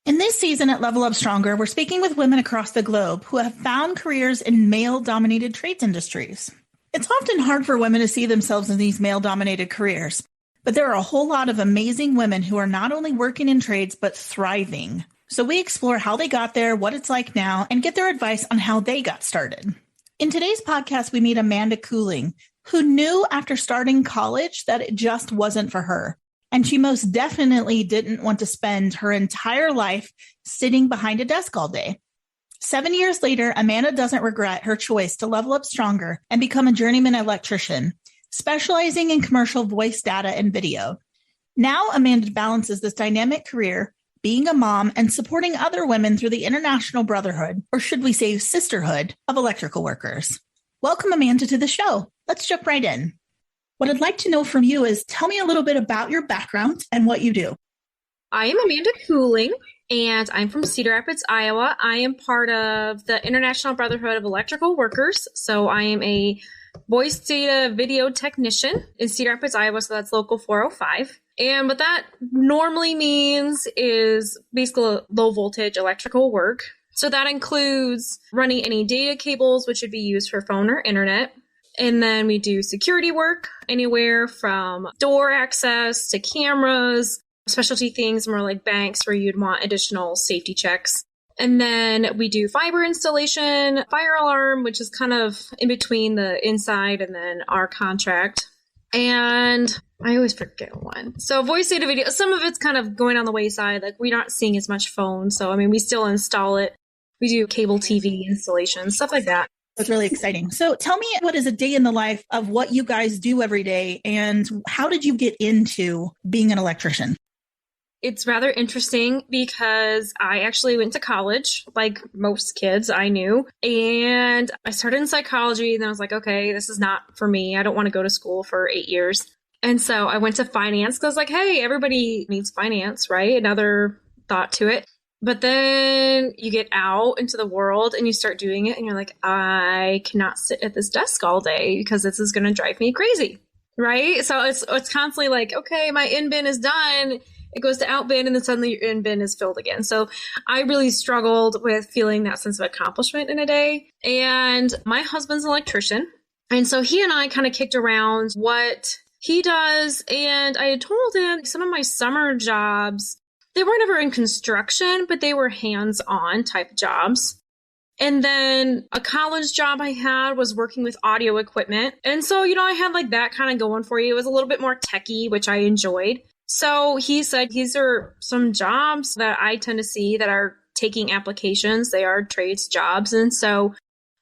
In this season at Level Up Stronger, we're speaking with women across the globe who have found careers in male-dominated trades industries. It's often hard for women to see themselves in these male-dominated careers, but there are a whole lot of amazing women who are not only working in trades, but thriving. So we explore how they got there, what it's like now, and get their advice on how they got started. In today's podcast, we meet Amanda Cooling, who knew after starting college that it just wasn't for her. And she most definitely didn't want to spend her entire life sitting behind a desk all day. 7 years later, Amanda doesn't regret her choice to level up stronger and become a journeyman electrician, specializing in commercial voice data and video. Now, Amanda balances this dynamic career, being a mom, and supporting other women through the international brotherhood, or should we say sisterhood, of electrical workers. Welcome, Amanda, to the show. Let's jump right in. What I'd like to know from you is tell me a little bit about your background and what you do. I am Amanda Cooling, and I'm from Cedar Rapids, Iowa. I am part of the International Brotherhood of Electrical Workers. So I am a voice data video technician in Cedar Rapids, Iowa. So that's local 405. And what that normally means is basically low voltage electrical work. So that includes running any data cables, which would be used for phone or internet. And then we do security work, anywhere from door access to cameras, specialty things more like banks where you'd want additional safety checks. And then we do fiber installation, fire alarm, which is kind of in between the inside and then our contract. And I always forget one. So voice data video, some of it's kind of going on the wayside. Like we're not seeing as much phone. So, I mean, we still install it. We do cable TV installation, stuff like that. That's really exciting. So tell me, what is a day in the life of what you guys do every day, and how did you get into being an electrician? It's rather interesting because I actually went to college, like most kids I knew, and I started in psychology, and then I was like, okay, this is not for me. I don't want to go to school for 8 years. And so I went to finance because I was like, hey, everybody needs finance, right? Another thought to it. But then you get out into the world and you start doing it and you're like, I cannot sit at this desk all day because this is going to drive me crazy, right? So it's constantly like, okay, my in bin is done. It goes to out bin and then suddenly your in bin is filled again. So I really struggled with feeling that sense of accomplishment in a day. And my husband's an electrician. And so he and I kind of kicked around what he does. And I had told him some of my summer jobs, they weren't ever in construction, but they were hands-on type jobs. And then a college job I had was working with audio equipment. And so, I had like that kind of going for you. It was a little bit more techie, which I enjoyed. So he said, these are some jobs that I tend to see that are taking applications. They are trades jobs. And so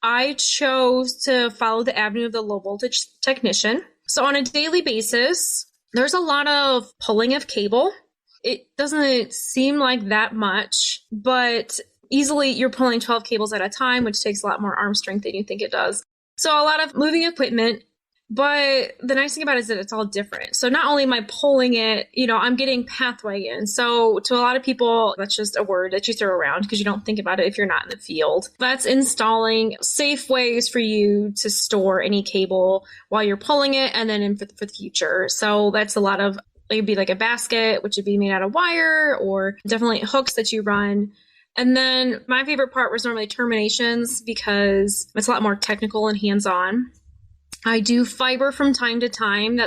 I chose to follow the avenue of the low voltage technician. So on a daily basis, there's a lot of pulling of cable. It doesn't seem like that much, but easily you're pulling 12 cables at a time, which takes a lot more arm strength than you think it does. So a lot of moving equipment, but the nice thing about it is that it's all different. So not only am I pulling it, I'm getting pathway in. So to a lot of people, that's just a word that you throw around because you don't think about it if you're not in the field. That's installing safe ways for you to store any cable while you're pulling it and then for the future. So that's a lot of, it would be like a basket, which would be made out of wire, or definitely hooks that you run. And then my favorite part was normally terminations because it's a lot more technical and hands-on. I do fiber from time to time.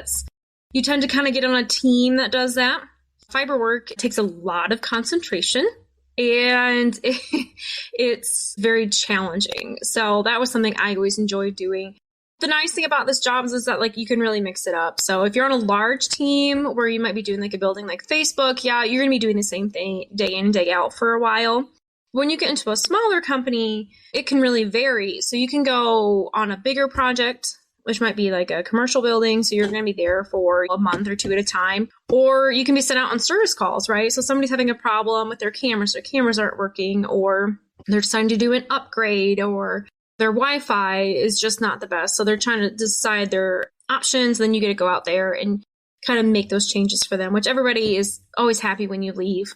You tend to kind of get on a team that does that. Fiber work takes a lot of concentration and it's very challenging. So that was something I always enjoyed doing. The nice thing about this job is that you can really mix it up. So if you're on a large team where you might be doing a building like Facebook, yeah, you're going to be doing the same thing day in and day out for a while. When you get into a smaller company, it can really vary. So you can go on a bigger project, which might be like a commercial building. So you're going to be there for a month or two at a time. Or you can be sent out on service calls, right? So somebody's having a problem with their cameras aren't working, or they're deciding to do an upgrade, or their Wi-Fi is just not the best. So they're trying to decide their options. Then you get to go out there and kind of make those changes for them, which everybody is always happy when you leave.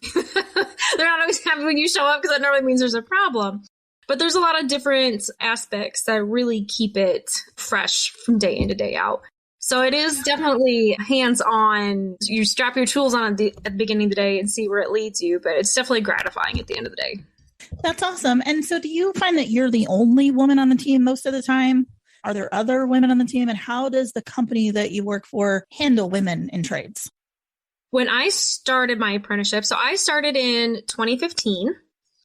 They're not always happy when you show up because that normally means there's a problem. But there's a lot of different aspects that really keep it fresh from day in to day out. So it is definitely hands-on. You strap your tools on at the beginning of the day and see where it leads you, but it's definitely gratifying at the end of the day. That's awesome. And so do you find that you're the only woman on the team most of the time? Are there other women on the team? And how does the company that you work for handle women in trades? When I started my apprenticeship, so I started in 2015,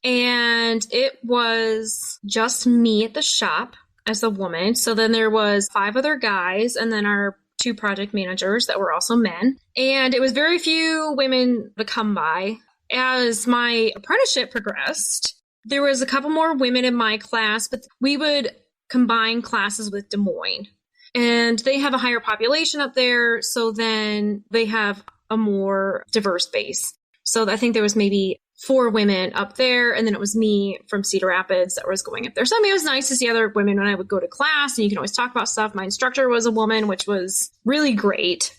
and it was just me at the shop as a woman. So then there was 5 other guys and then our 2 project managers that were also men. And it was very few women to come by. As my apprenticeship progressed, there was a couple more women in my class, but we would combine classes with Des Moines. And they have a higher population up there, so then they have a more diverse base. So I think there was maybe 4 women up there, and then it was me from Cedar Rapids that was going up there. So I mean, it was nice to see other women when I would go to class, and you can always talk about stuff. My instructor was a woman, which was really great.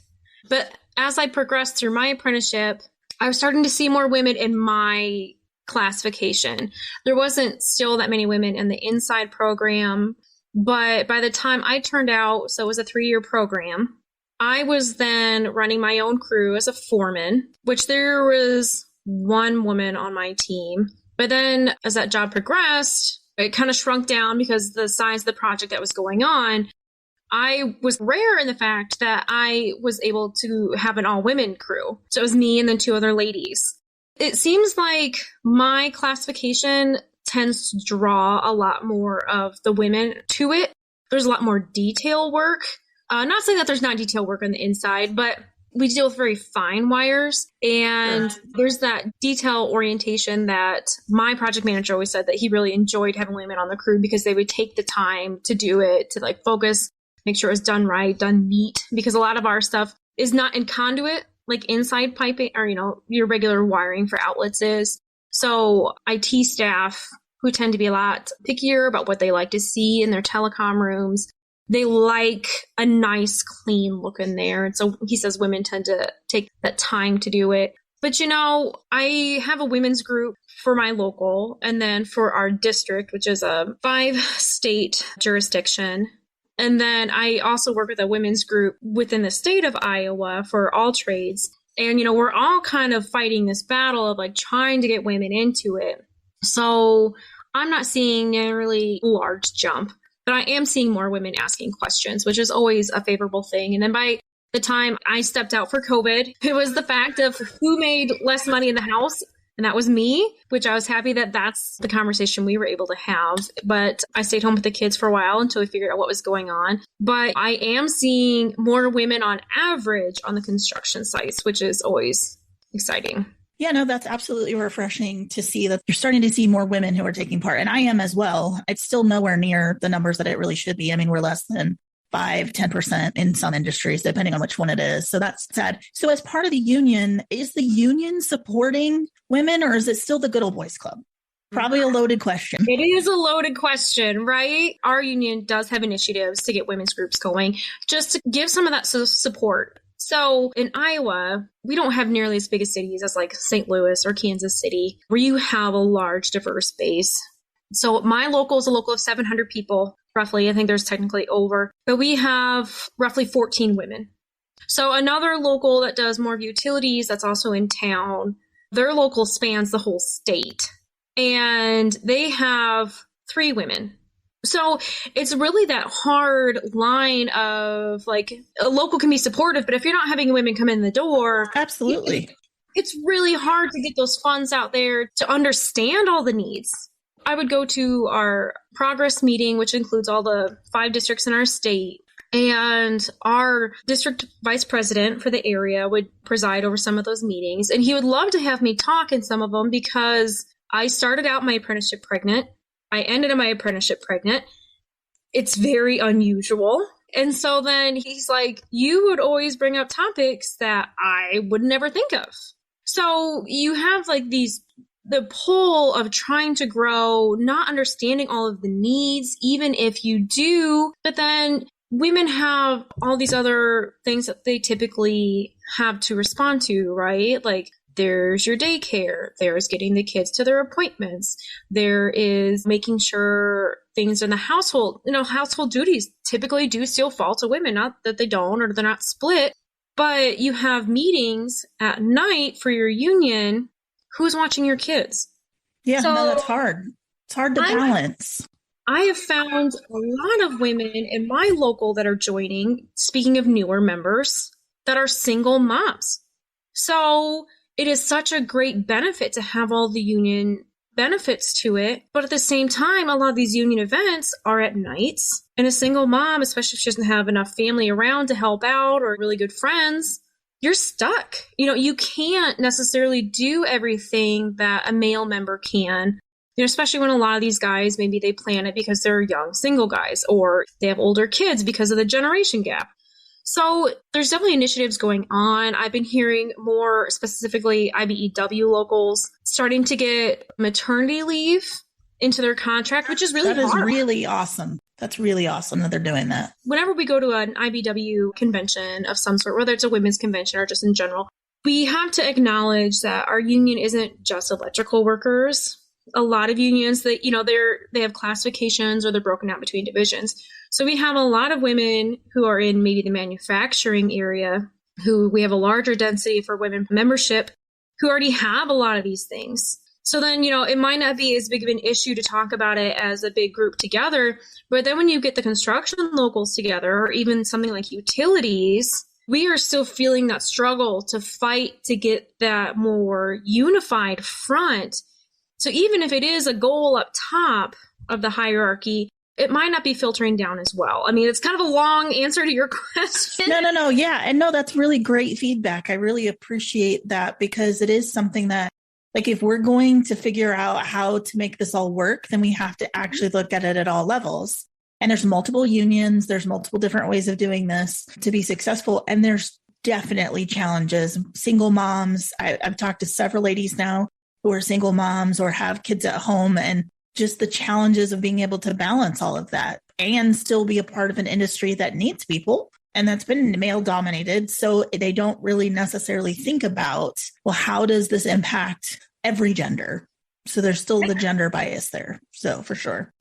But as I progressed through my apprenticeship, I was starting to see more women in my classification. There wasn't still that many women in the inside program, but by the time I turned out, so it was a 3-year program, I was then running my own crew as a foreman, which there was 1 woman on my team. But then as that job progressed, it kind of shrunk down because the size of the project that was going on. I was rare in the fact that I was able to have an all-women crew. So it was me and then 2 other ladies. It seems like my classification tends to draw a lot more of the women to it. There's a lot more detail work. Not saying that there's not detail work on the inside, but we deal with very fine wires, and there's that detail orientation that my project manager always said that he really enjoyed having women on the crew because they would take the time to do it, to like focus, make sure it's done right, done neat, because a lot of our stuff is not in conduit, like inside piping or, your regular wiring for outlets is. So IT staff who tend to be a lot pickier about what they like to see in their telecom rooms, they like a nice, clean look in there. And so he says women tend to take that time to do it. But, I have a women's group for my local and then for our district, which is a 5-state jurisdiction. And then I also work with a women's group within the state of Iowa for all trades. And, we're all kind of fighting this battle of like trying to get women into it. So I'm not seeing a really large jump. But I am seeing more women asking questions, which is always a favorable thing. And then by the time I stepped out for COVID, it was the fact of who made less money in the house. And that was me, which I was happy that that's the conversation we were able to have. But I stayed home with the kids for a while until we figured out what was going on. But I am seeing more women on average on the construction sites, which is always exciting. Yeah, no, that's absolutely refreshing to see that you're starting to see more women who are taking part. And I am as well. It's still nowhere near the numbers that it really should be. I mean, we're less than 5-10% in some industries, depending on which one it is. So that's sad. So as part of the union, is the union supporting women or is it still the good old boys club? Probably a loaded question. It is a loaded question, right? Our union does have initiatives to get women's groups going, just to give some of that support. So in Iowa, we don't have nearly as big a cities as like St. Louis or Kansas City, where you have a large, diverse base. So my local is a local of 700 people, roughly. I think there's technically over, but we have roughly 14 women. So another local that does more of utilities that's also in town, their local spans the whole state, and they have 3 women. So it's really that hard line of like a local can be supportive, but if you're not having women come in the door, absolutely, it's really hard to get those funds out there to understand all the needs. I would go to our progress meeting, which includes all the 5 districts in our state, and our district vice president for the area would preside over some of those meetings. And he would love to have me talk in some of them because I started out my apprenticeship pregnant. I ended my apprenticeship pregnant. It's very unusual. And so then he's like, you would always bring up topics that I would never think of. So you have like the pull of trying to grow, not understanding all of the needs, even if you do, but then women have all these other things that they typically have to respond to, right? Like there's your daycare, there's getting the kids to their appointments, there is making sure things in the household. Household duties typically do still fall to women, not that they don't or they're not split, but you have meetings at night for your union. Who's watching your kids? Yeah, no, that's hard. It's hard to balance. I have found a lot of women in my local that are joining, speaking of newer members, that are single moms. So it is such a great benefit to have all the union benefits to it. But at the same time, a lot of these union events are at nights. And a single mom, especially if she doesn't have enough family around to help out or really good friends, you're stuck. You can't necessarily do everything that a male member can. Especially when a lot of these guys, maybe they plan it because they're young single guys or they have older kids because of the generation gap. So there's definitely initiatives going on. I've been hearing more specifically IBEW locals starting to get maternity leave into their contract, which is really hard. That is really awesome. That's really awesome that they're doing that. Whenever we go to an IBEW convention of some sort, whether it's a women's convention or just in general, we have to acknowledge that our union isn't just electrical workers. A lot of unions that, they have classifications or they're broken out between divisions. So we have a lot of women who are in maybe the manufacturing area, who we have a larger density for women membership, who already have a lot of these things. So then, it might not be as big of an issue to talk about it as a big group together. But then when you get the construction locals together, or even something like utilities, we are still feeling that struggle to fight to get that more unified front. So even if it is a goal up top of the hierarchy, it might not be filtering down as well. I mean, it's kind of a long answer to your question. No. Yeah. And no, that's really great feedback. I really appreciate that because it is something that, like, if we're going to figure out how to make this all work, then we have to actually look at it at all levels. And there's multiple unions. There's multiple different ways of doing this to be successful. And there's definitely challenges. Single moms. I've talked to several ladies now who are single moms or have kids at home, and just the challenges of being able to balance all of that and still be a part of an industry that needs people and that's been male dominated. So they don't really necessarily think about, well, how does this impact every gender? So there's still the gender bias there. So for sure.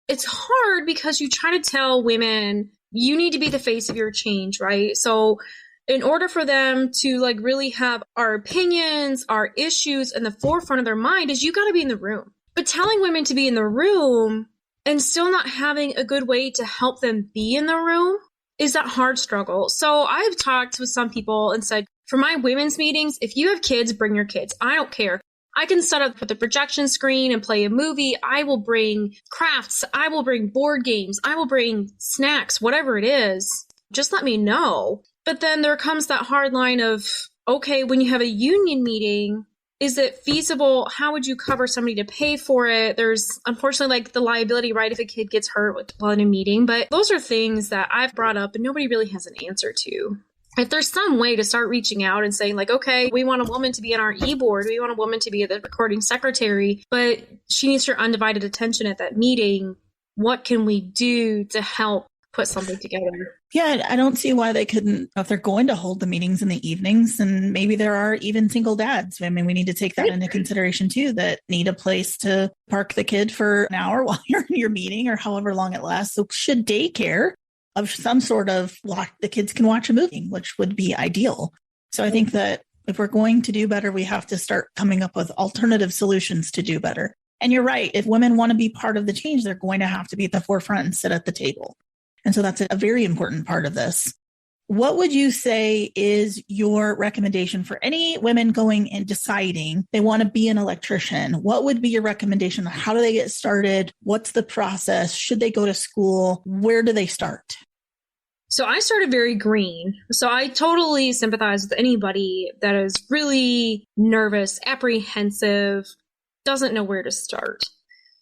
It's hard because you try to tell women, you need to be the face of your change, right? So in order for them to really have our opinions, our issues in the forefront of their mind, is you got to be in the room. But telling women to be in the room and still not having a good way to help them be in the room is that hard struggle. So I've talked with some people and said, for my women's meetings, if you have kids, bring your kids. I don't care. I can set up with the projection screen and play a movie. I will bring crafts. I will bring board games. I will bring snacks, whatever it is. Just let me know. But then there comes that hard line of, okay, when you have a union meeting, is it feasible? How would you cover somebody to pay for it? There's unfortunately the liability, right, if a kid gets hurt while in a meeting. But those are things that I've brought up and nobody really has an answer to. If there's some way to start reaching out and saying okay, we want a woman to be on our e-board. We want a woman to be the recording secretary, but she needs her undivided attention at that meeting. What can we do to help put something together? Yeah, I don't see why they couldn't, if they're going to hold the meetings in the evenings, and maybe there are even single dads. I mean, we need to take that into consideration too, that need a place to park the kid for an hour while you're in your meeting or however long it lasts. So should daycare of some sort of the kids can watch a movie, which would be ideal. So I think that if we're going to do better, we have to start coming up with alternative solutions to do better. And you're right. If women want to be part of the change, they're going to have to be at the forefront and sit at the table. And so that's a very important part of this. What would you say is your recommendation for any women going and deciding they want to be an electrician? What would be your recommendation? How do they get started? What's the process? Should they go to school? Where do they start? So I started very green. So I totally sympathize with anybody that is really nervous, apprehensive, doesn't know where to start.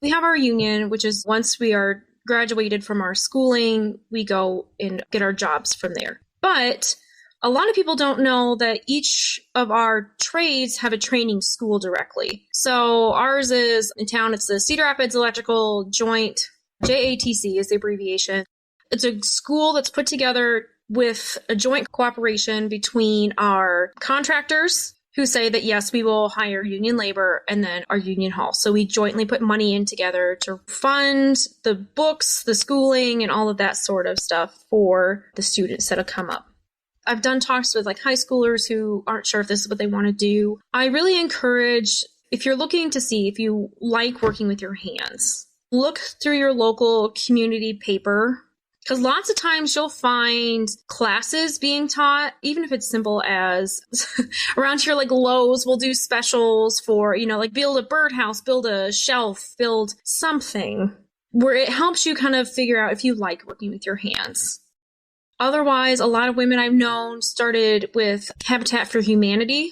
We have our union, which is once we are graduated from our schooling, we go and get our jobs from there. But a lot of people don't know that each of our trades have a training school directly. So ours is in town, it's the Cedar Rapids Electrical Joint, JATC is the abbreviation. It's a school that's put together with a joint cooperation between our contractors, who say that, yes, we will hire union labor and then our union hall. So we jointly put money in together to fund the books, the schooling, and all of that sort of stuff for the students that'll come up. I've done talks with like high schoolers who aren't sure if this is what they want to do. I really encourage, if you're looking to see if you like working with your hands, look through your local community paper, because lots of times you'll find classes being taught, even if it's simple as around here, like Lowe's will do specials for, like build a birdhouse, build a shelf, build something where it helps you kind of figure out if you like working with your hands. Otherwise, a lot of women I've known started with Habitat for Humanity,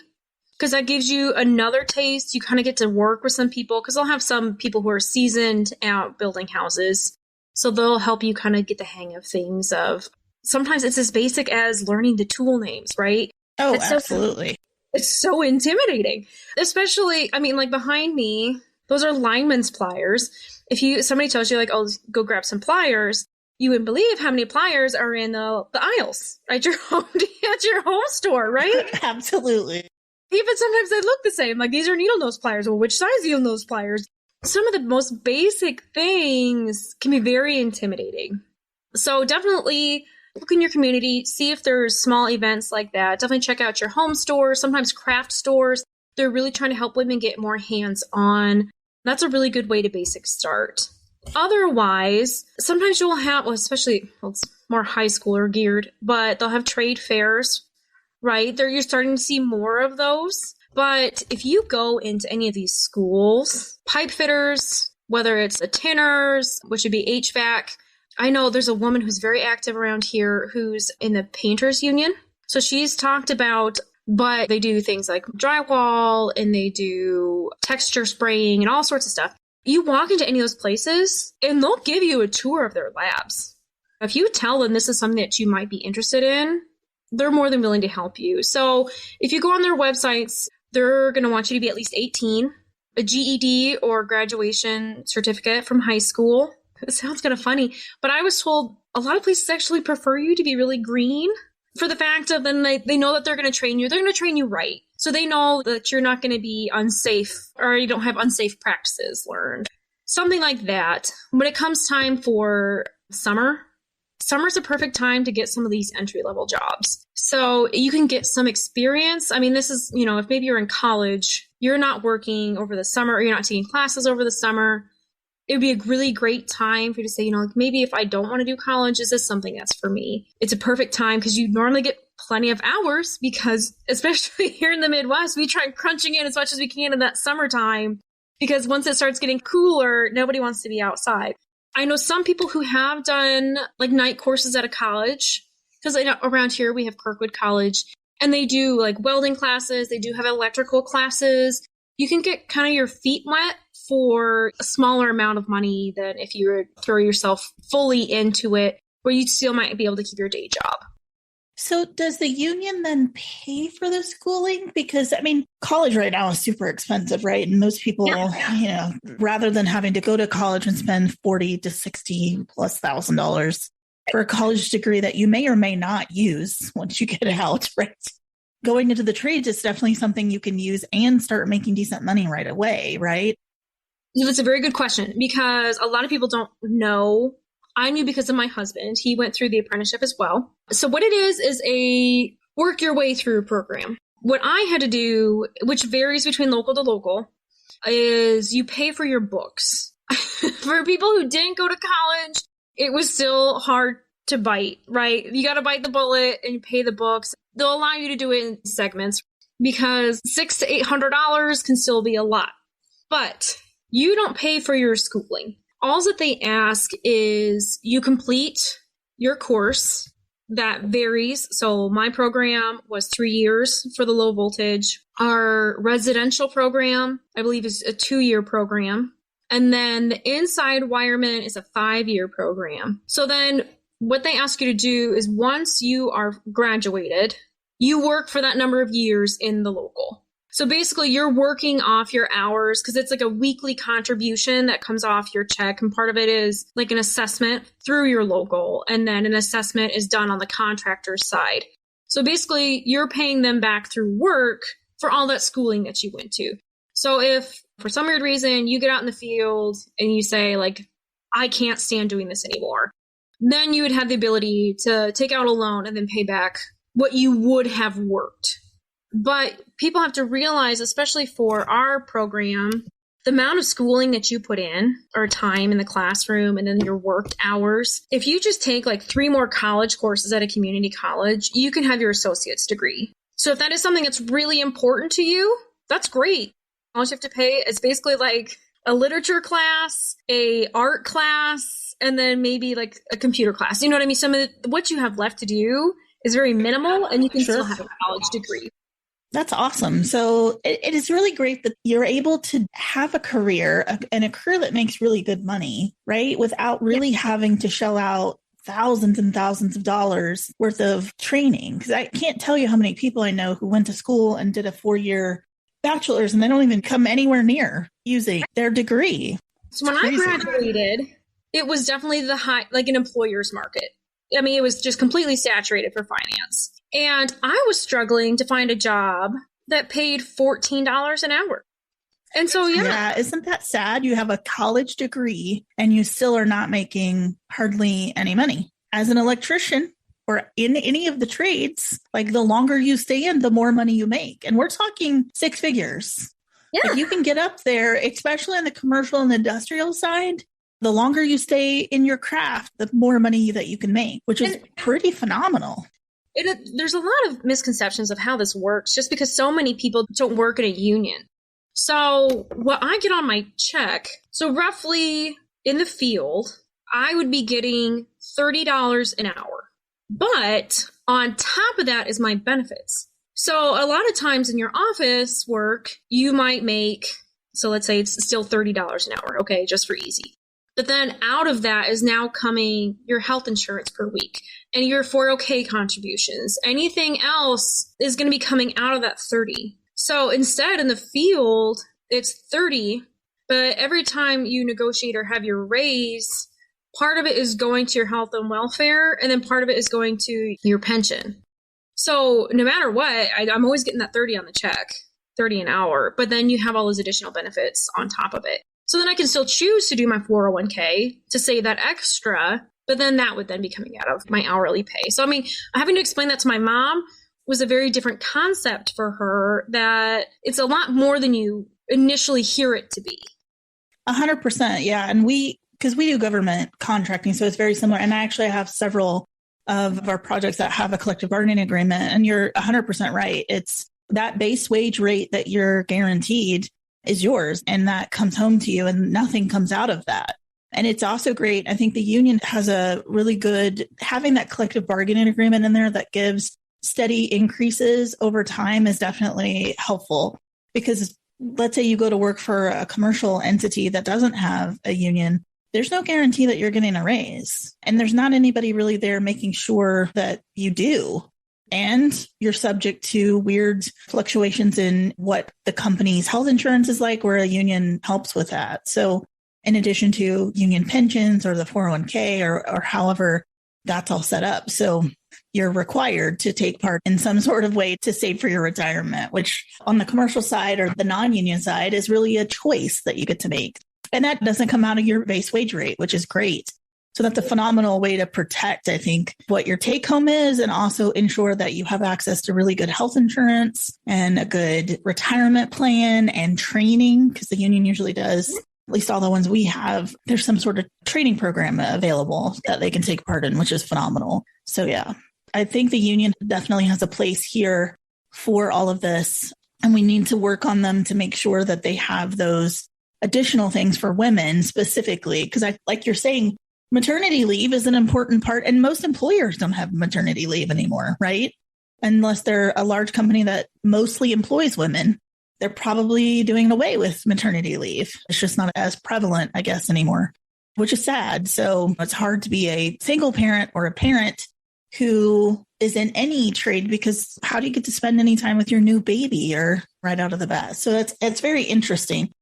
because that gives you another taste. You kind of get to work with some people, because they'll have some people who are seasoned out building houses. So they'll help you kind of get the hang of things. Of sometimes it's as basic as learning the tool names, right? Oh, absolutely. It's so intimidating, especially, like behind me, those are lineman's pliers. If somebody tells you like, oh, go grab some pliers, you wouldn't believe how many pliers are in the aisles at your home store, right? Absolutely. Even sometimes they look the same. Like, these are needle nose pliers. Well, which size needle nose pliers? Some of the most basic things can be very intimidating. So definitely look in your community, see if there's small events like that. Definitely check out your home stores, sometimes craft stores. They're really trying to help women get more hands-on. That's a really good way to basic start. Otherwise, sometimes you'll have, especially, it's more high schooler geared, but they'll have trade fairs, right? You're starting to see more of those. But if you go into any of these schools, pipe fitters, whether it's the tinners, which would be HVAC, I know there's a woman who's very active around here who's in the painters union. So she's talked about, but they do things like drywall and they do texture spraying and all sorts of stuff. You walk into any of those places and they'll give you a tour of their labs. If you tell them this is something that you might be interested in, they're more than willing to help you. So if you go on their websites, they're going to want you to be at least 18, a GED or graduation certificate from high school. It sounds kind of funny, but I was told a lot of places actually prefer you to be really green for the fact of then they know that they're going to train you. They're going to train you right. So they know that you're not going to be unsafe or you don't have unsafe practices learned. Something like that. When it comes time for summer's a perfect time to get some of these entry-level jobs. So you can get some experience. This is, if maybe you're in college, you're not working over the summer or you're not taking classes over the summer, it would be a really great time for you to say, maybe if I don't want to do college, is this something that's for me? It's a perfect time because you normally get plenty of hours because, especially here in the Midwest, we try crunching in as much as we can in that summertime because once it starts getting cooler, nobody wants to be outside. I know some people who have done like night courses at a college because around here we have Kirkwood College and they do like welding classes. They do have electrical classes. You can get kind of your feet wet for a smaller amount of money than if you were to throw yourself fully into it, where you still might be able to keep your day job. So does the union then pay for the schooling? Because, college right now is super expensive, right? And most people, rather than having to go to college and spend $40,000 to $60,000+ for a college degree that you may or may not use once you get out, right? Going into the trades is definitely something you can use and start making decent money right away, right? It's a very good question because a lot of people don't know. I knew because of my husband. He went through the apprenticeship as well. So what it is a work your way through program. What I had to do, which varies between local to local, is you pay for your books. For people who didn't go to college, it was still hard to bite, right? You got to bite the bullet and you pay the books. They'll allow you to do it in segments because $600 to $800 can still be a lot. But you don't pay for your schooling. All that they ask is you complete your course. That varies. So my program was 3 years for the low voltage. Our residential program, I believe, is a 2-year program. And then the inside wireman is a 5-year program. So then what they ask you to do is once you are graduated, you work for that number of years in the local. So basically you're working off your hours because it's like a weekly contribution that comes off your check. And part of it is like an assessment through your local. And then an assessment is done on the contractor's side. So basically you're paying them back through work for all that schooling that you went to. So if for some weird reason you get out in the field and you say, like, I can't stand doing this anymore, then you would have the ability to take out a loan and then pay back what you would have worked. But people have to realize, especially for our program, the amount of schooling that you put in, or time in the classroom, and then your worked hours, if you just take like 3 more college courses at a community college, you can have your associate's degree. So if that is something that's really important to you, that's great. All you have to pay is basically like a literature class, a art class, and then maybe like a computer class. You know what I mean? Some of what you have left to do is very minimal, and you can still have a college degree. That's awesome. So it is really great that you're able to have a career and a career that makes really good money, right? Without really having to shell out thousands and thousands of dollars worth of training. Because I can't tell you how many people I know who went to school and did a 4-year bachelor's and they don't even come anywhere near using their degree. So when I graduated, it was definitely like an employer's market. I mean, it was just completely saturated for finance. And I was struggling to find a job that paid $14 an hour. And so, yeah, isn't that sad? You have a college degree and you still are not making hardly any money. As an electrician or in any of the trades, like the longer you stay in, the more money you make. And we're talking 6 figures. Yeah. If you can get up there, especially on the commercial and industrial side, the longer you stay in your craft, the more money that you can make, which is pretty phenomenal. There's a lot of misconceptions of how this works just because so many people don't work in a union. So what I get on my check, so roughly in the field, I would be getting $30 an hour. But on top of that is my benefits. So a lot of times in your office work, you might make, so let's say it's still $30 an hour, okay, just for easy. But then out of that is now coming your health insurance per week and your 401k contributions. Anything else is going to be coming out of that 30. So instead in the field, it's 30, but every time you negotiate or have your raise, part of it is going to your health and welfare, and then part of it is going to your pension. So no matter what, I'm always getting that 30 on the check, 30 an hour, but then you have all those additional benefits on top of it. So then I can still choose to do my 401k to save that extra, but then that would then be coming out of my hourly pay. So, I mean, having to explain that to my mom was a very different concept for her, that it's a lot more than you initially hear it to be. 100%. Yeah. And because we do government contracting, so it's very similar. And I actually have several of our projects that have a collective bargaining agreement. And you're 100% right. It's that base wage rate that you're guaranteed is yours, and that comes home to you, and nothing comes out of that. And it's also great. I think the union has a really good, having that collective bargaining agreement in there that gives steady increases over time is definitely helpful, because let's say you go to work for a commercial entity that doesn't have a union, there's no guarantee that you're getting a raise, and there's not anybody really there making sure that you do. And you're subject to weird fluctuations in what the company's health insurance is like, where a union helps with that. So in addition to union pensions or the 401k or however that's all set up. So you're required to take part in some sort of way to save for your retirement, which on the commercial side or the non-union side is really a choice that you get to make. And that doesn't come out of your base wage rate, which is great. So that's a phenomenal way to protect, I think, what your take home is, and also ensure that you have access to really good health insurance and a good retirement plan and training, because the union usually does, at least all the ones we have, there's some sort of training program available that they can take part in, which is phenomenal. So yeah, I think the union definitely has a place here for all of this, and we need to work on them to make sure that they have those additional things for women specifically, because like you're saying, maternity leave is an important part, and most employers don't have maternity leave anymore, right? Unless they're a large company that mostly employs women, they're probably doing away with maternity leave. It's just not as prevalent, I guess, anymore, which is sad. So it's hard to be a single parent or a parent who is in any trade, because how do you get to spend any time with your new baby or right out of the bat? So it's very interesting.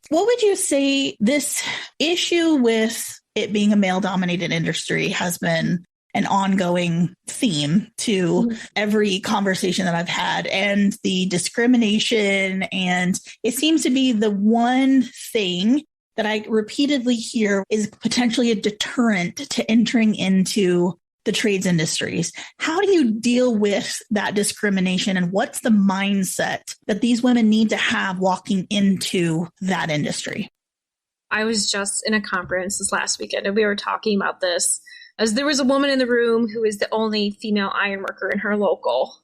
What would you say this issue with it being a male-dominated industry has been an ongoing theme to every conversation that I've had, and the discrimination. And it seems to be the one thing that I repeatedly hear is potentially a deterrent to entering into the trades industries. How do you deal with that discrimination, and what's the mindset that these women need to have walking into that industry? I was just in a conference this last weekend and we were talking about this, as there was a woman in the room who is the only female iron worker in her local.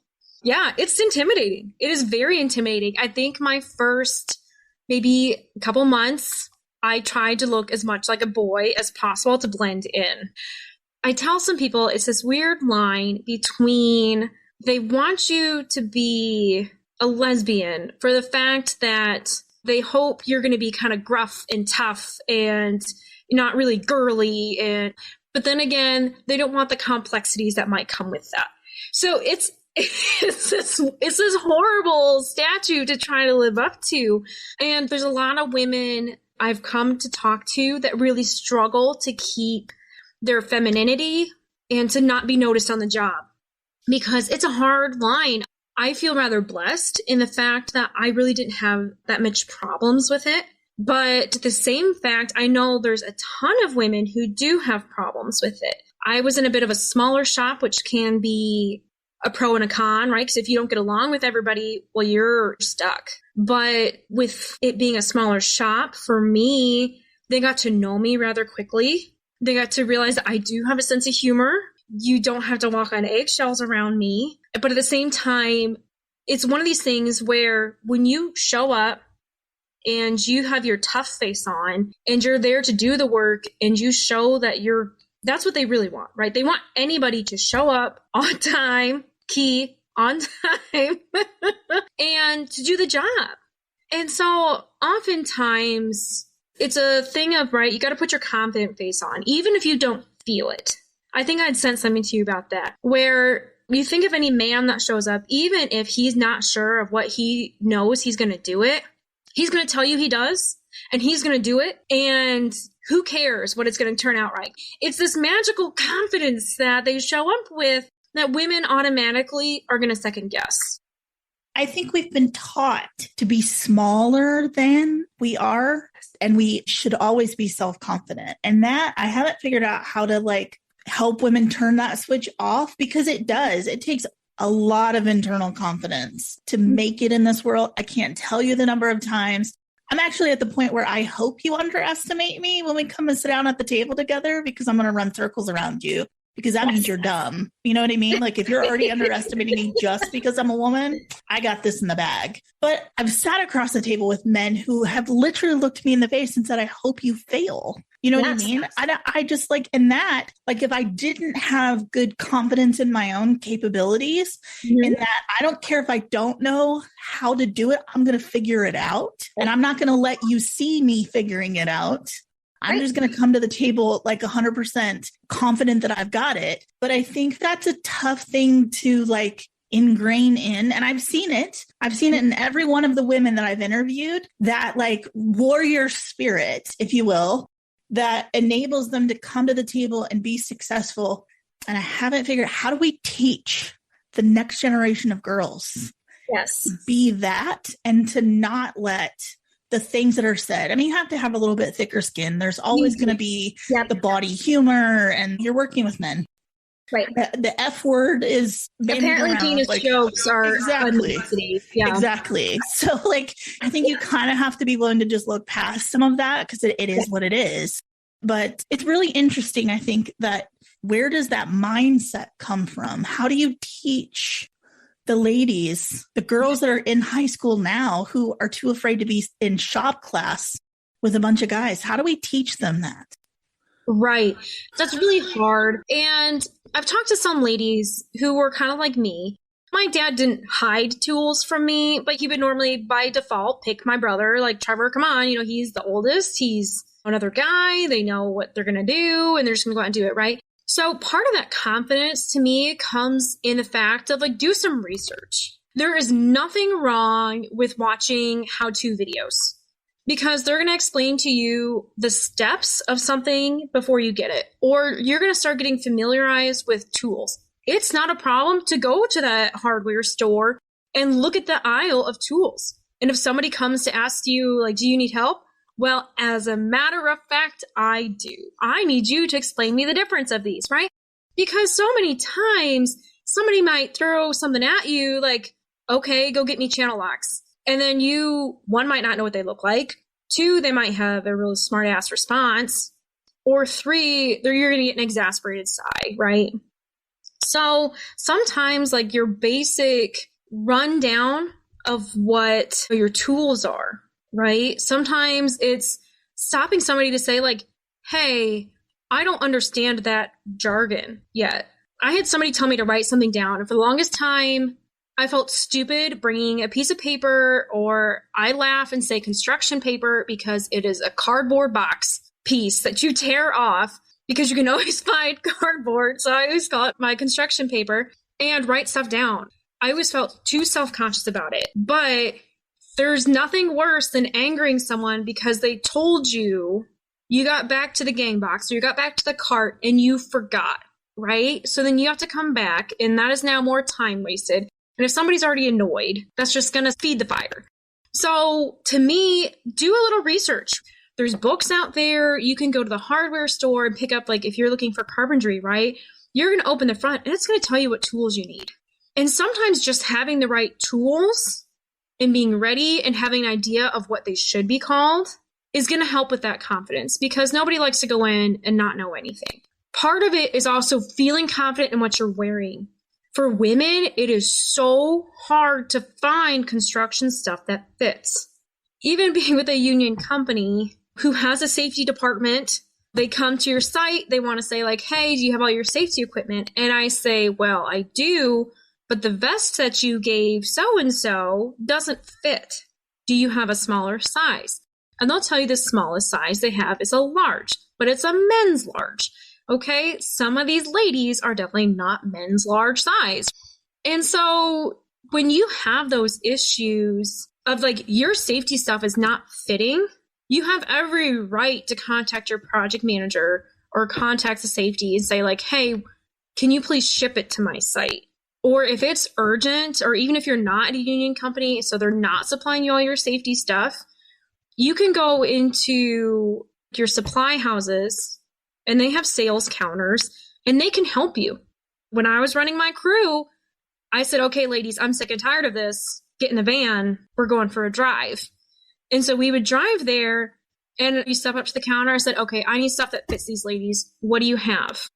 Yeah, it's intimidating. It is very intimidating. I think my first maybe couple months, I tried to look as much like a boy as possible to blend in. I tell some people it's this weird line between they want you to be a lesbian for the fact that they hope you're going to be kind of gruff and tough and not really girly. But then again, they don't want the complexities that might come with that. So it's this horrible statue to try to live up to. And there's a lot of women I've come to talk to that really struggle to keep their femininity and to not be noticed on the job, because it's a hard line. I feel rather blessed in the fact that I really didn't have that much problems with it. But the same fact, I know there's a ton of women who do have problems with it. I was in a bit of a smaller shop, which can be a pro and a con, right? Because if you don't get along with everybody, well, you're stuck. But with it being a smaller shop, for me, they got to know me rather quickly. They got to realize that I do have a sense of humor. You don't have to walk on eggshells around me. But at the same time, it's one of these things where when you show up and you have your tough face on and you're there to do the work and you show that that's what they really want, right? They want anybody to show up on time, on time, and to do the job. And so oftentimes it's a thing of, right, you got to put your confident face on, even if you don't feel it. I think I'd sent something to you about that, where you think of any man that shows up, even if he's not sure of what he knows he's going to do it, he's going to tell you he does, and he's going to do it, and who cares what it's going to turn out right? It's this magical confidence that they show up with that women automatically are going to second guess. I think we've been taught to be smaller than we are, and we should always be self-confident. And that I haven't figured out how to help women turn that switch off, because it does. It takes a lot of internal confidence to make it in this world. I can't tell you the number of times. I'm actually at the point where I hope you underestimate me when we come and sit down at the table together, because I'm going to run circles around you, because that means you're dumb. You know what I mean? Like, if you're already underestimating me just because I'm a woman, I got this in the bag. But I've sat across the table with men who have literally looked me in the face and said, I hope you fail. You know what I mean? I just in that, if I didn't have good confidence in my own capabilities, in that I don't care if I don't know how to do it, I'm going to figure it out. And I'm not going to let you see me figuring it out. I'm just going to come to the table 100% confident that I've got it. But I think that's a tough thing to ingrain in. And I've seen it. I've seen it in every one of the women that I've interviewed, that warrior spirit, if you will, that enables them to come to the table and be successful. And I haven't figured out, how do we teach the next generation of girls to be that, and to not let the things that are said. I mean, you have to have a little bit thicker skin. There's always going to be the body humor, and you're working with men. Right. The F word is apparently penis jokes are exactly. Yeah. Exactly. So I think you kind of have to be willing to just look past some of that, because it is what it is. But it's really interesting, I think, that where does that mindset come from? How do you teach the ladies, the girls that are in high school now who are too afraid to be in shop class with a bunch of guys? How do we teach them that? Right. That's really hard. And I've talked to some ladies who were kind of like me. My dad didn't hide tools from me, but he would normally by default pick my brother, Trevor, come on, he's the oldest. He's another guy. They know what they're going to do, and they're just going to go out and do it. Right. So part of that confidence to me comes in the fact of do some research. There is nothing wrong with watching how-to videos. because they're going to explain to you the steps of something before you get it, or you're going to start getting familiarized with tools. It's not a problem to go to that hardware store and look at the aisle of tools. And if somebody comes to ask you, like, do you need help? Well, as a matter of fact, I do. I need you to explain me the difference of these, right? Because so many times somebody might throw something at you like, okay, go get me channel locks. And then one, might not know what they look like. Two, they might have a really smart ass response. Or three, you're going to get an exasperated sigh, right? So sometimes like your basic rundown of what your tools are, right? Sometimes it's stopping somebody to say like, hey, I don't understand that jargon yet. I had somebody tell me to write something down, and for the longest time, I felt stupid bringing a piece of paper, or I laugh and say construction paper because it is a cardboard box piece that you tear off because you can always find cardboard. So I always call it my construction paper and write stuff down. I always felt too self-conscious about it. But there's nothing worse than angering someone because they told you got back to the gang box or you got back to the cart and you forgot, right? So then you have to come back, and that is now more time wasted. And if somebody's already annoyed, that's just going to feed the fire. So to me, do a little research. There's books out there. You can go to the hardware store and pick up, like if you're looking for carpentry, right? You're going to open the front and it's going to tell you what tools you need. And sometimes just having the right tools and being ready and having an idea of what they should be called is going to help with that confidence, because nobody likes to go in and not know anything. Part of it is also feeling confident in what you're wearing. For women, it is so hard to find construction stuff that fits. Even being with a union company who has a safety department, they come to your site, they want to say like, hey, do you have all your safety equipment? And I say, well, I do, but the vest that you gave so-and-so doesn't fit. Do you have a smaller size? And they'll tell you the smallest size they have is a large, but it's a men's large. Okay, some of these ladies are definitely not men's large size. And so when you have those issues of like your safety stuff is not fitting, you have every right to contact your project manager or contact the safety and say like, hey, can you please ship it to my site? Or if it's urgent, or even if you're not at a union company, so they're not supplying you all your safety stuff, you can go into your supply houses and they have sales counters and they can help you. When I was running my crew, I said, okay, ladies, I'm sick and tired of this. Get in the van. We're going for a drive. And so we would drive there and you step up to the counter. I said, okay, I need stuff that fits these ladies. What do you have?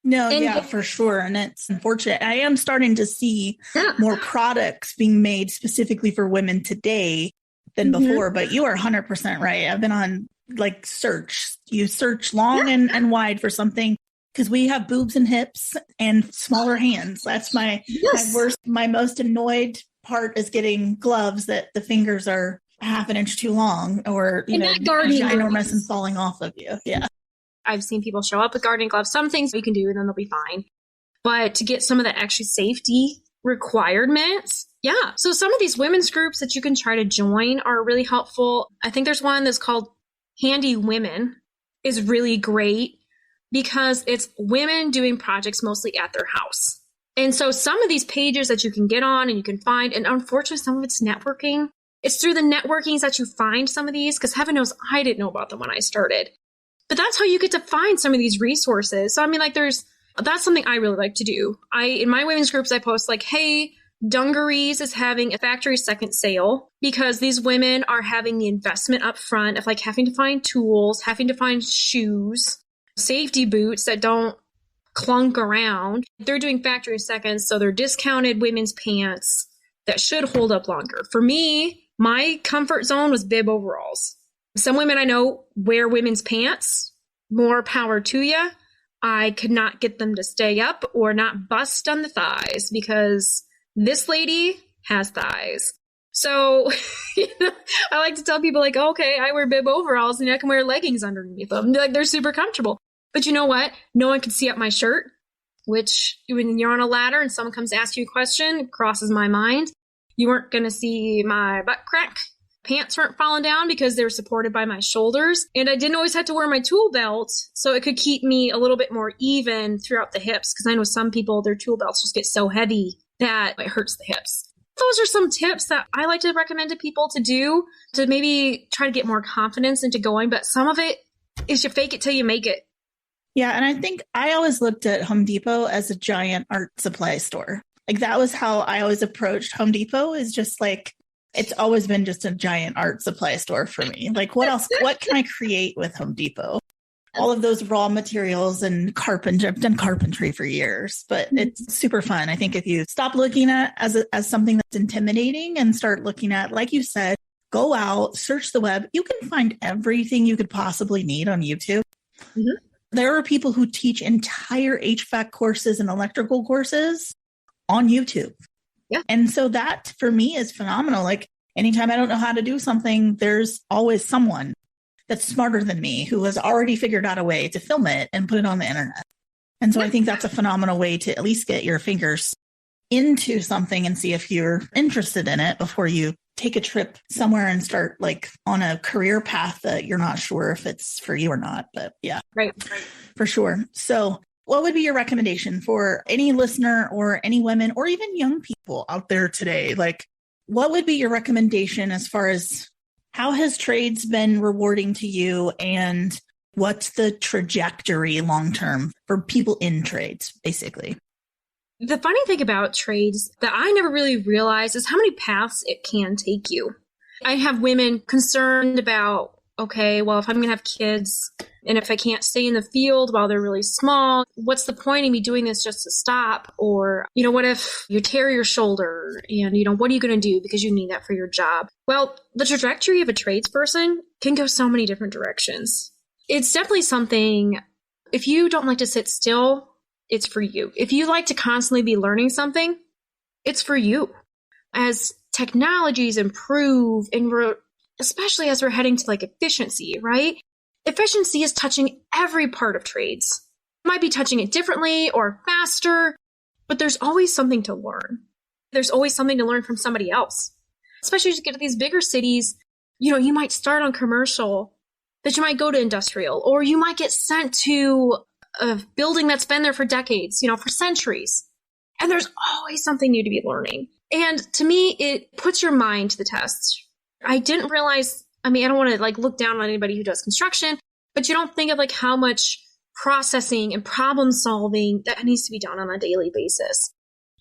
No, yeah, for sure. And it's unfortunate. I am starting to see more products being made specifically for women today than before, but you are 100% right. I've been on like search. You search long and wide for something because we have boobs and hips and smaller hands. That's my most annoyed part is getting gloves that the fingers are half an inch too long or, ginormous and falling off of you. Yeah. I've seen people show up with gardening gloves. Some things we can do and then they'll be fine. But to get some of the extra safety requirements, yeah. So some of these women's groups that you can try to join are really helpful. I think there's one that's called Handy Women is really great because it's women doing projects mostly at their house. And so some of these pages that you can get on and you can find, and unfortunately some of it's networking. It's through the networkings that you find some of these, because heaven knows I didn't know about them when I started. But that's how you get to find some of these resources. So I mean, like that's something I really like to do. In my women's groups, I post like, hey, Dungarees is having a factory second sale because these women are having the investment up front of like having to find tools, having to find shoes, safety boots that don't clunk around. They're doing factory seconds, so they're discounted women's pants that should hold up longer. For me, my comfort zone was bib overalls. Some women I know wear women's pants. More power to you. I could not get them to stay up or not bust on the thighs because this lady has thighs. So I like to tell people like, okay, I wear bib overalls and I can wear leggings underneath them. Like they're super comfortable. But you know what? No one can see up my shirt, which when you're on a ladder and someone comes to ask you a question, it crosses my mind. You weren't going to see my butt crack. pants weren't falling down because they were supported by my shoulders. And I didn't always have to wear my tool belt, so it could keep me a little bit more even throughout the hips. Because I know some people, their tool belts just get so heavy that it hurts the hips. Those are some tips that I like to recommend to people to do to maybe try to get more confidence into going. But some of it is you fake it till you make it. Yeah. And I think I always looked at Home Depot as a giant art supply store. Like that was how I always approached Home Depot, is just like, it's always been just a giant art supply store for me. Like what else, what can I create with Home Depot? All of those raw materials and carpentry. I've done carpentry for years, but it's super fun. I think if you stop looking at as something that's intimidating and start looking at, like you said, go out, search the web, you can find everything you could possibly need on YouTube. Mm-hmm. There are people who teach entire HVAC courses and electrical courses on YouTube. Yeah. And so that for me is phenomenal. Like anytime I don't know how to do something, there's always someone that's smarter than me who has already figured out a way to film it and put it on the internet. And so I think that's a phenomenal way to at least get your fingers into something and see if you're interested in it before you take a trip somewhere and start like on a career path that you're not sure if it's for you or not. But yeah, right. For sure. So what would be your recommendation for any listener or any women or even young people out there today? Like, what would be your recommendation as far as how has trades been rewarding to you, and what's the trajectory long-term for people in trades, basically? The funny thing about trades that I never really realized is how many paths it can take you. I have women concerned about, okay, well, if I'm going to have kids and if I can't stay in the field while they're really small, what's the point in me doing this just to stop? Or, what if you tear your shoulder and, what are you going to do because you need that for your job? Well, the trajectory of a tradesperson can go so many different directions. It's definitely something, if you don't like to sit still, it's for you. If you like to constantly be learning something, it's for you. As technologies improve, and especially as we're heading to like efficiency, right? Efficiency is touching every part of trades. It might be touching it differently or faster, but there's always something to learn. There's always something to learn from somebody else. Especially as you get to these bigger cities, you might start on commercial, that you might go to industrial, or you might get sent to a building that's been there for decades, for centuries. And there's always something new to be learning. And to me, it puts your mind to the test. I didn't realize, I don't want to look down on anybody who does construction, but you don't think of how much processing and problem solving that needs to be done on a daily basis.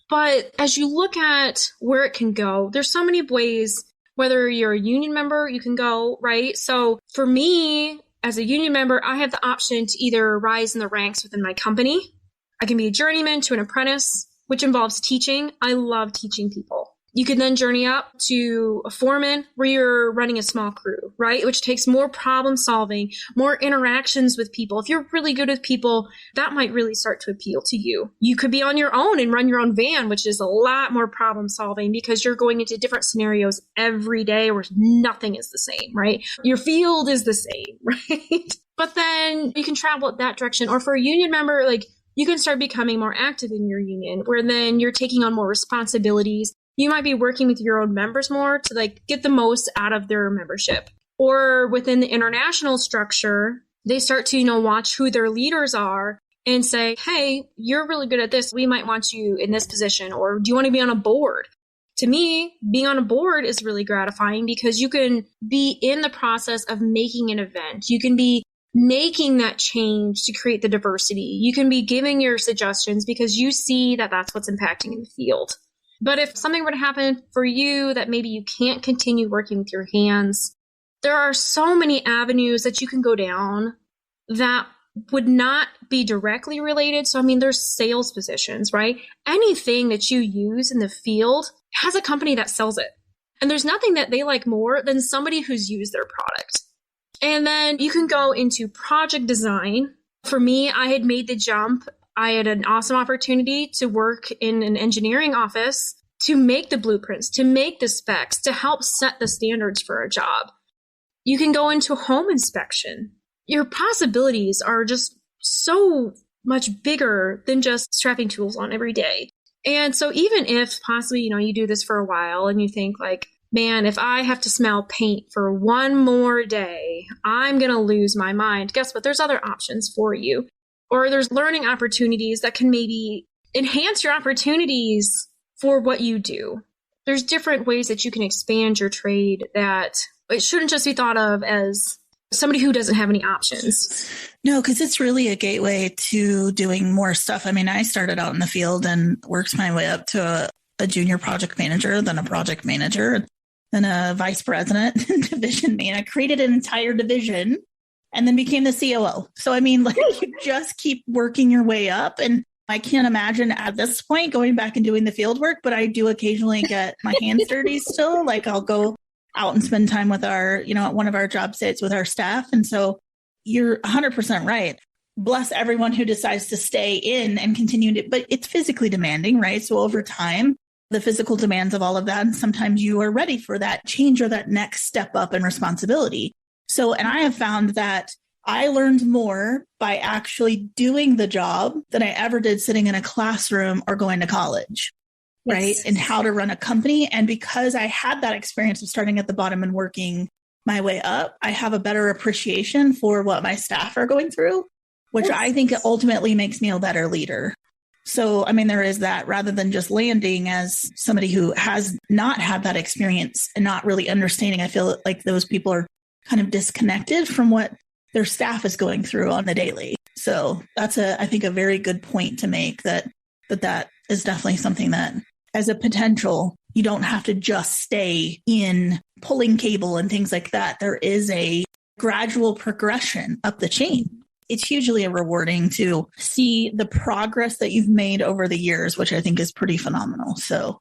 But as you look at where it can go, there's so many ways. Whether you're a union member, you can go, right? So for me, as a union member, I have the option to either rise in the ranks within my company. I can be a journeyman to an apprentice, which involves teaching. I love teaching people. You can then journey up to a foreman where you're running a small crew, right? Which takes more problem solving, more interactions with people. If you're really good with people, that might really start to appeal to you. You could be on your own and run your own van, which is a lot more problem solving because you're going into different scenarios every day where nothing is the same, right? Your field is the same, right? But then you can travel that direction. Or for a union member, you can start becoming more active in your union, where then you're taking on more responsibilities. You might be working with your own members more to get the most out of their membership. Or within the international structure, they start to, watch who their leaders are and say, hey, you're really good at this. We might want you in this position. Or do you want to be on a board? To me, being on a board is really gratifying because you can be in the process of making an event. You can be making that change to create the diversity. You can be giving your suggestions because you see that that's what's impacting in the field. But if something were to happen for you that maybe you can't continue working with your hands, there are so many avenues that you can go down that would not be directly related. So, there's sales positions, right? Anything that you use in the field has a company that sells it. And there's nothing that they like more than somebody who's used their product. And then you can go into project design. For me, I had made the jump. I had an awesome opportunity to work in an engineering office to make the blueprints, to make the specs, to help set the standards for a job. You can go into home inspection. Your possibilities are just so much bigger than just strapping tools on every day. And so even if possibly, you do this for a while and you think man, if I have to smell paint for one more day, I'm going to lose my mind. Guess what? There's other options for you. Or there's learning opportunities that can maybe enhance your opportunities for what you do. There's different ways that you can expand your trade that it shouldn't just be thought of as somebody who doesn't have any options. No, because it's really a gateway to doing more stuff. I mean, I started out in the field and worked my way up to a junior project manager, then a project manager, then a vice president, division man. I created an entire division and then became the COO. So, I mean, like you just keep working your way up. And I can't imagine at this point going back and doing the field work, but I do occasionally get my hands dirty still. Like I'll go out and spend time with our, at one of our job sites with our staff. And so you're 100% right. Bless everyone who decides to stay in and continue to, but it's physically demanding, right? So over time, the physical demands of all of that, and sometimes you are ready for that change or that next step up in responsibility. So, and I have found that I learned more by actually doing the job than I ever did sitting in a classroom or going to college. Yes. Right. And how to run a company. And because I had that experience of starting at the bottom and working my way up, I have a better appreciation for what my staff are going through, which yes. I think ultimately makes me a better leader. So, I mean, there is that rather than just landing as somebody who has not had that experience and not really understanding, I feel like those people are kind of disconnected from what their staff is going through on the daily. So that's I think a very good point to make that is definitely something that as a potential, you don't have to just stay in pulling cable and things like that. There is a gradual progression up the chain. It's hugely rewarding to see the progress that you've made over the years, which I think is pretty phenomenal. So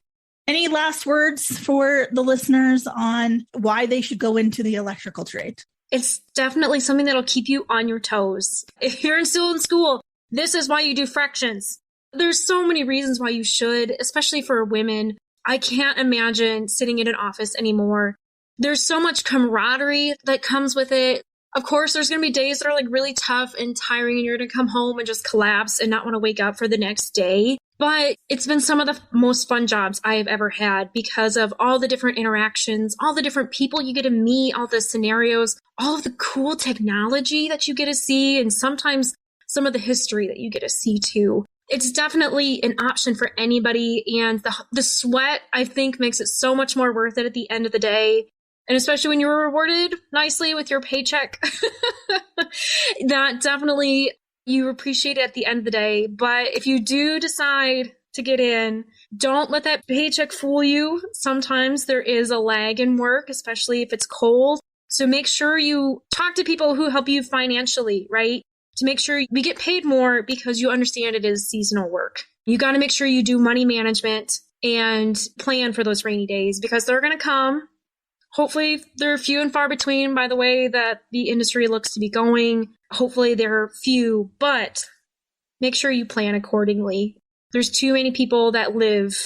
any last words for the listeners on why they should go into the electrical trade? It's definitely something that'll keep you on your toes. If you're still in school, this is why you do fractions. There's so many reasons why you should, especially for women. I can't imagine sitting in an office anymore. There's so much camaraderie that comes with it. Of course, there's going to be days that are like really tough and tiring and you're going to come home and just collapse and not want to wake up for the next day. But it's been some of the most fun jobs I have ever had because of all the different interactions, all the different people you get to meet, all the scenarios, all of the cool technology that you get to see, and sometimes some of the history that you get to see too. It's definitely an option for anybody. And the sweat, I think, makes it so much more worth it at the end of the day. And especially when you're rewarded nicely with your paycheck, that definitely you appreciate it at the end of the day. But if you do decide to get in, don't let that paycheck fool you. Sometimes there is a lag in work, especially if it's cold. So make sure you talk to people who help you financially, right? To make sure we get paid more because you understand it is seasonal work. You got to make sure you do money management and plan for those rainy days because they're going to come. Hopefully they're few and far between by the way that the industry looks to be going. Hopefully they're few, but make sure you plan accordingly. There's too many people that live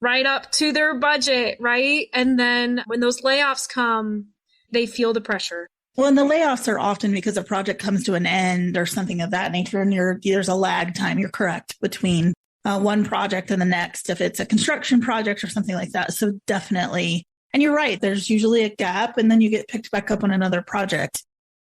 right up to their budget, right? And then when those layoffs come, they feel the pressure. Well, and the layoffs are often because a project comes to an end or something of that nature, and there's a lag time, you're correct, between one project and the next, if it's a construction project or something like that. So definitely, and you're right, there's usually a gap, and then you get picked back up on another project.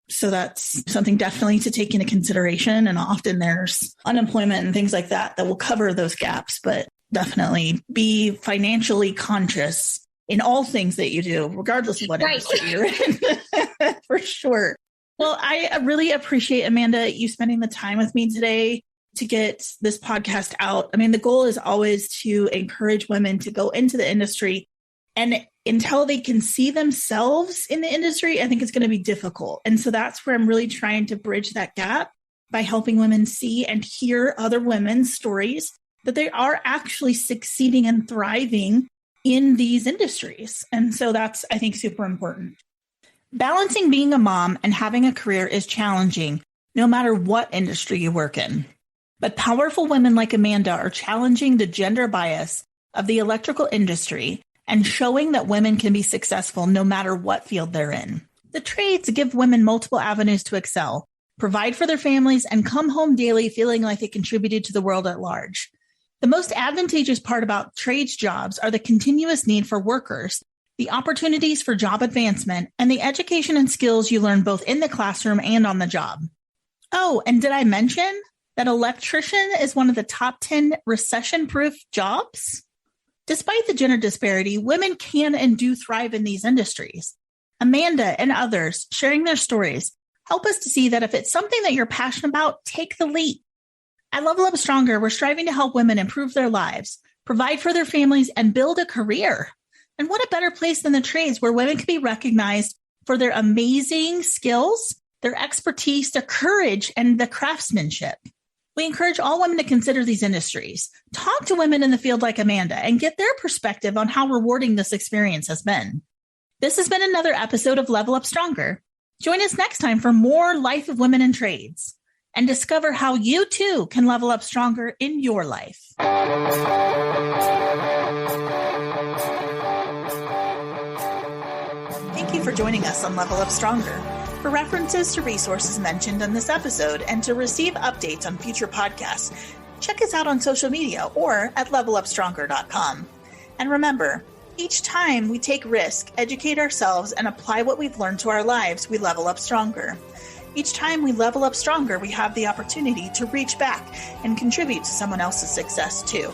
So that's something definitely to take into consideration. And often there's unemployment and things like that will cover those gaps, but definitely be financially conscious in all things that you do, regardless of what industry you're in, for sure. Well, I really appreciate, Amanda, you spending the time with me today to get this podcast out. I mean, the goal is always to encourage women to go into the industry, and until they can see themselves in the industry, I think it's going to be difficult. And so that's where I'm really trying to bridge that gap by helping women see and hear other women's stories that they are actually succeeding and thriving in these industries. And so that's, I think, super important. Balancing being a mom and having a career is challenging, no matter what industry you work in. But powerful women like Amanda are challenging the gender bias of the electrical industry and showing that women can be successful no matter what field they're in. The trades give women multiple avenues to excel, provide for their families, and come home daily feeling like they contributed to the world at large. The most advantageous part about trades jobs are the continuous need for workers the opportunities for job advancement, and the education and skills you learn both in the classroom and on the job. Oh, and did I mention that electrician is one of the top 10 recession-proof jobs? Despite the gender disparity, women can and do thrive in these industries. Amanda and others sharing their stories help us to see that if it's something that you're passionate about, take the leap. At Level Up Stronger, we're striving to help women improve their lives, provide for their families, and build a career. And what a better place than the trades where women can be recognized for their amazing skills, their expertise, their courage, and the craftsmanship. We encourage all women to consider these industries, talk to women in the field like Amanda, and get their perspective on how rewarding this experience has been. This has been another episode of Level Up Stronger. Join us next time for more Life of Women in Trades and discover how you too can level up stronger in your life. Thank you for joining us on Level Up Stronger. For references to resources mentioned in this episode and to receive updates on future podcasts, check us out on social media or at levelupstronger.com. And remember, each time we take risk, educate ourselves, and apply what we've learned to our lives, we level up stronger. Each time we level up stronger, we have the opportunity to reach back and contribute to someone else's success too.